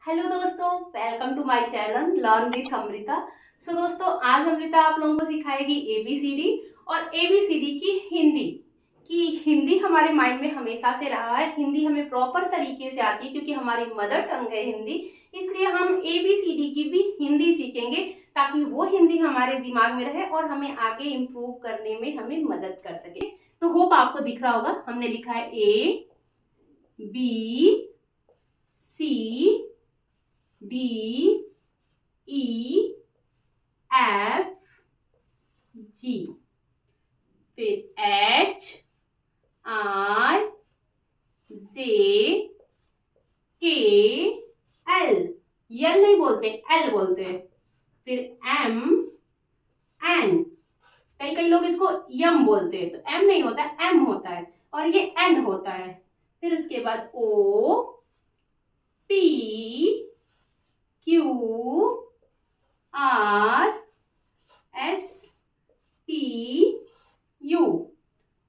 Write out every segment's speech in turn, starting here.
Hello दोस्तों, welcome to my channel learn with Amrita. So दोस्तों, आज अमृता आप लोगों को सिखाएगी एबीसीडी और एबीसीडी की हिंदी हमारे माइंड में हमेशा से रहा है। हिंदी हमें प्रॉपर तरीके से आती है क्योंकि हमारी मदर टंग है हिंदी, इसलिए हम एबीसीडी की भी हिंदी सीखेंगे ताकि वो हिंदी हमारे दिमाग में रहे और हमें आगे इम्प्रूव करने में हमें मदद कर सके। तो होप आपको दिख रहा होगा, हमने लिखा है A B C D E F G, फिर H I J K L. यल नहीं बोलते, एल बोलते हैं। फिर एम एन, कई कई लोग इसको यम बोलते हैं, तो एम नहीं होता, एम होता है और ये एन होता है। फिर उसके बाद O P Q R S T U.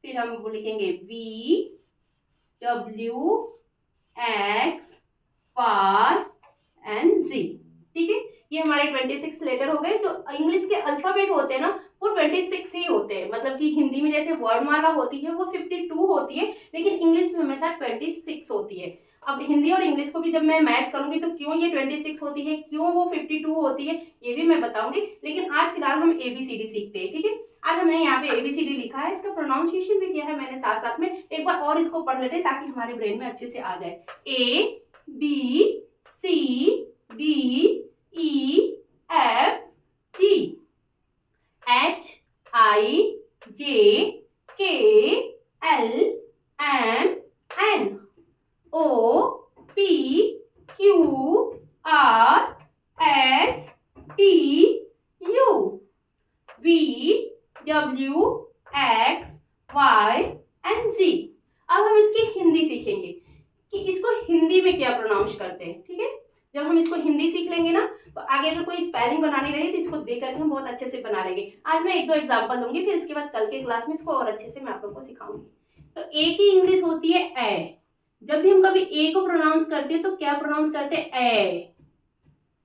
फिर हम वो लिखेंगे V W X Y and Z. ठीक है, ये हमारे 26 लेटर हो गए। जो इंग्लिश के अल्फाबेट होते हैं ना, वो 26 ही होते हैं। मतलब कि हिंदी में जैसे वर्णमाला होती है वो 52 होती है, लेकिन इंग्लिश में हमेशा 26 होती है। अब हिंदी और इंग्लिश को भी जब मैं मैच करूंगी तो क्यों ये 26 होती है, क्यों वो 52 होती है, ये भी मैं बताऊंगी। लेकिन आज फिलहाल हम एबीसीडी सीखते हैं। ठीक है, आज हमने यहाँ पे एबीसीडी लिखा है, इसका प्रोनाउंसिएशन भी किया है मैंने साथ साथ में। एक बार और इसको पढ़ लेते हैं ताकि हमारे ब्रेन में अच्छे से आ जाए। A B C D E F G, H I J K L M N, O P Q R S T U, V W X Y and Z. अब हम इसकी हिंदी सीखेंगे कि इसको हिंदी में क्या प्रोनाउंस करते हैं। ठीक है, जब हम इसको हिंदी सीख लेंगे ना, तो आगे अगर कोई स्पेलिंग बनानी रही तो इसको देख करके हम बहुत अच्छे से बना लेंगे। आज मैं एक दो एग्जांपल दूंगी, फिर इसके बाद कल के क्लास में इसको और अच्छे से मैं आप लोगों को सिखाऊंगी। तो ए की इंग्लिश होती है ए। जब भी हम कभी ए को प्रोनाउंस करते हैं तो क्या प्रोनाउंस करते हैं, ए।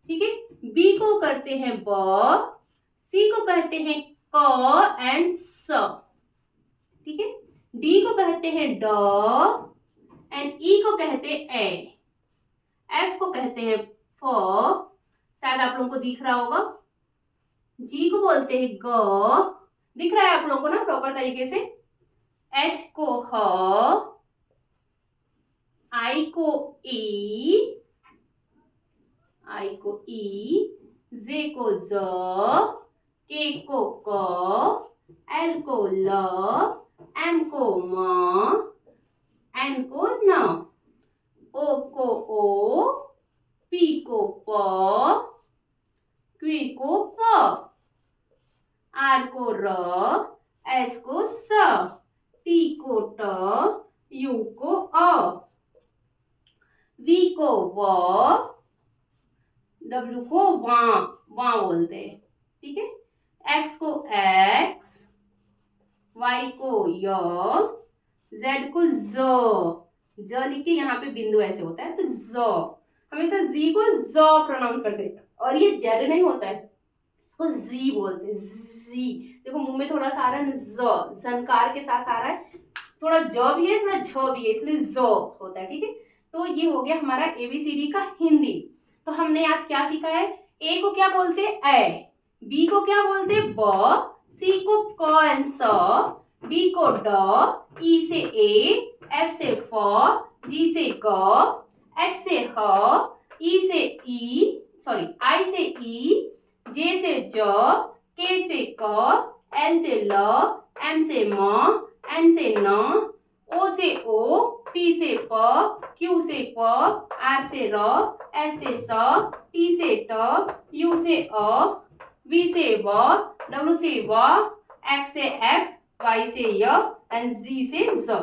ठीक है, बी को करते हैं ब, सी को कहते हैं क एंड स। ठीक है, डी को कहते हैं ड एंड ई को कहते हैं ए, एफ को कहते हैं फ, शायद आप लोगों को दिख रहा होगा। जी को बोलते हैं ग, दिख रहा है आप लोगों को ना प्रॉपर तरीके से। एच को ह, आई को ई, जे को ज, के को क, एल को ल, एम को म, एन को न, ओ को ओ, पी को प, क्यू को प, आर को र, एस को स, टी को ट, यू को अ, वी को व, डब्ल्यू को वा बोलते हैं। ठीक है, एक्स को एक्स, वाई को य, जेड को ज लिख के यहाँ पे बिंदु ऐसे होता है तो ज। हमेशा जी को ज प्रोनाउंस करते हैं और ये जेड नहीं होता है, इसको जी बोलते हैं। जी देखो मुंह में थोड़ा सा आ रहा है, झनकार के साथ आ रहा है, थोड़ा ज भी है थोड़ा झ भी है, इसलिए ज होता है। ठीक है, तो ये हो गया हमारा एबीसीडी का हिंदी। तो हमने आज क्या सीखा है, ए को क्या बोलते हैं ए, बी को क्या बोलते हैं ब, सी को क एंड स, डी को ड, ई से ए, एफ से फ, जी से ग, एच से ह, ई से ई, सॉरी आई से ई, जे से ज, के से क, एल से ल, एम से म, एन से न, ओ से ओ, पी से प, क्यू से प, आर से र, एस से स, टी से ट, यू से अ, वी से व, डब्ल्यू से व, एक्स से एक्स, वाई से य एंड जी से ज।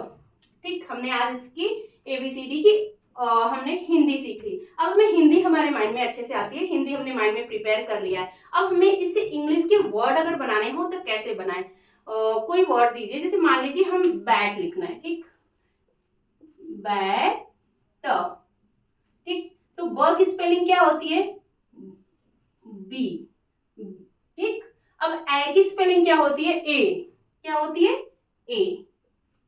ठीक, हमने आज इसकी एबीसीडी की हमने हिंदी सीख ली। अब हमें हिंदी हमारे माइंड में अच्छे से आती है, हिंदी हमने माइंड में प्रिपेयर कर लिया है। अब हमें इससे इंग्लिश के वर्ड अगर बनाने हो तो कैसे बनाएं। कोई वर्ड दीजिए, जैसे मान लीजिए हम बैट लिखना है। ठीक, बैट, ठीक, तो ब की स्पेलिंग क्या होती है? बी। ठीक, अब ए की स्पेलिंग क्या होती है? ए। क्या होती है? ए।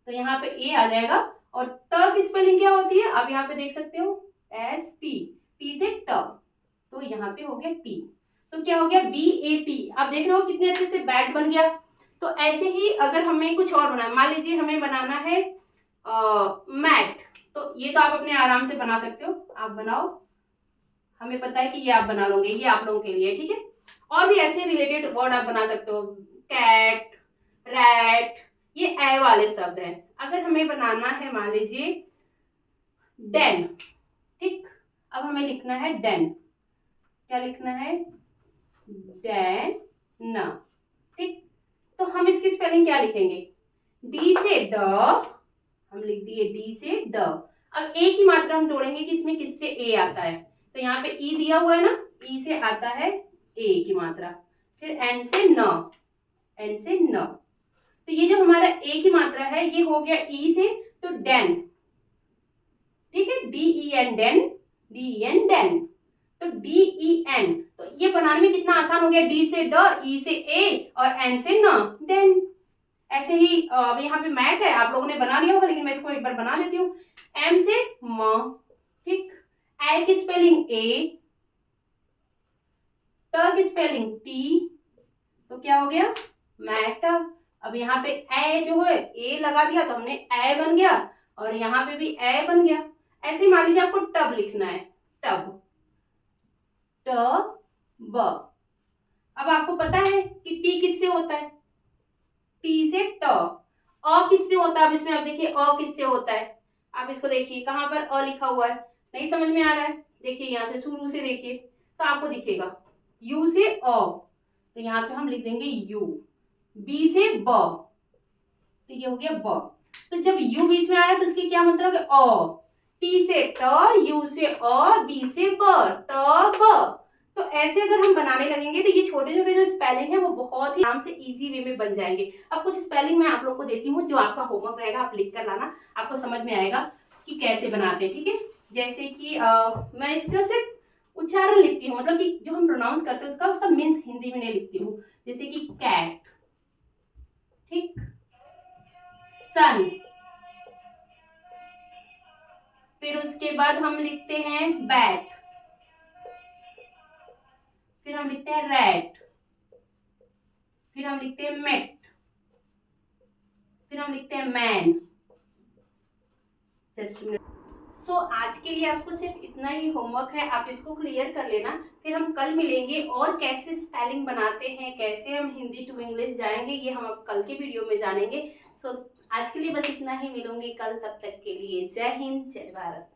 तो यहाँ पे ए आ जाएगा। और ट की स्पेलिंग क्या होती है? आप यहाँ पे देख सकते हो, एस टी, टी से ट, तो यहाँ पे हो गया टी। तो क्या हो गया? B A T. आप देख रहे हो कितने अच्छे से बैट बन गया। तो ऐसे ही अगर हमें कुछ और बनाना, मान लीजिए हमें बनाना है मैट, तो ये तो आप अपने आराम से बना सकते हो, आप बनाओ, हमें पता है कि ये आप बना लोगे, ये आप लोगों के लिए, ठीक है। और भी ऐसे रिलेटेड वर्ड आप बना सकते हो, कैट, रैट, ये ए वाले शब्द हैं। अगर हमें बनाना है मान लीजिए डेन, ठीक, अब हमें लिखना है डेन। क्या लिखना है? डेन न, ठीक। तो हम इसकी स्पेलिंग क्या लिखेंगे? डी से ड, हम लिख दिए डी से ड। अब ए की मात्रा हम जोड़ेंगे कि इसमें किससे ए आता है, तो यहाँ पे ई दिया हुआ है ना, ई से आता है ए की मात्रा। फिर एन से न, एन से न, तो ये जो हमारा ए की मात्रा है ये हो गया ई से, तो डेन, ठीक है, D E N den, D E N den, तो डी ई एन। तो ये बनाने में कितना आसान हो गया, डी से ड, ई से ए और एन से न, डेन। ऐसे ही यहाँ पे मैट है, आप लोगों ने बना लिया होगा, लेकिन मैं इसको एक बार बना देती हूँ। एम से म, ठीक, ए की स्पेलिंग ए, ट की स्पेलिंग टी, तो क्या हो गया? मैट। अब यहाँ पे ए जो है ए लगा दिया तो हमने ए बन गया, और यहाँ पे भी ए बन गया। ऐसे ही मान लीजिए आपको टब लिखना है, टब, ट ब। अब आपको पता है कि टी किससे होता है? टी से ट। अ किससे होता है? अब इसमें आप देखिए अ किससे होता है, आप इसको देखिए कहाँ पर अ लिखा हुआ है, नहीं समझ में आ रहा है? देखिए यहाँ से शुरू से देखिए तो आपको दिखेगा, यू से अ, तो यहाँ पे हम लिख देंगे यू। बी से ब, तो ये हो गया ब। तो जब यू बीच में आया तो इसकी क्या मतलब है? अ। टी से ट, यू से अ, बी से ब, ट ब। तो ऐसे अगर हम बनाने लगेंगे तो ये छोटे छोटे जो स्पेलिंग है वो बहुत ही आराम से इजी वे में बन जाएंगे। अब कुछ स्पेलिंग मैं आप लोग को देती हूँ, जो आपका होमवर्क रहेगा, आप लिख कर लाना, आपको समझ में आएगा कि कैसे बनाते हैं, ठीक है। जैसे कि मैं इसका सिर्फ उच्चारण लिखती हूँ, मतलब कि जो हम प्रोनाउंस करते हैं उसका मीन्स हिंदी में नहीं लिखती हूँ। जैसे कि कैट, ठीक, सन, फिर उसके बाद हम लिखते हैं बैट, फिर हम लिखते हैं रैट, फिर हम लिखते हैं मेट, फिर हम लिखते हैं मैन। जस्ट सो आज के लिए आपको सिर्फ इतना ही होमवर्क है, आप इसको क्लियर कर लेना। फिर हम कल मिलेंगे और कैसे स्पेलिंग बनाते हैं, कैसे हम हिंदी टू इंग्लिश जाएंगे, ये हम अब कल के वीडियो में जानेंगे। सो आज के लिए बस इतना ही, मिलूंगी कल, तब तक के लिए जय हिंद, जय भारत।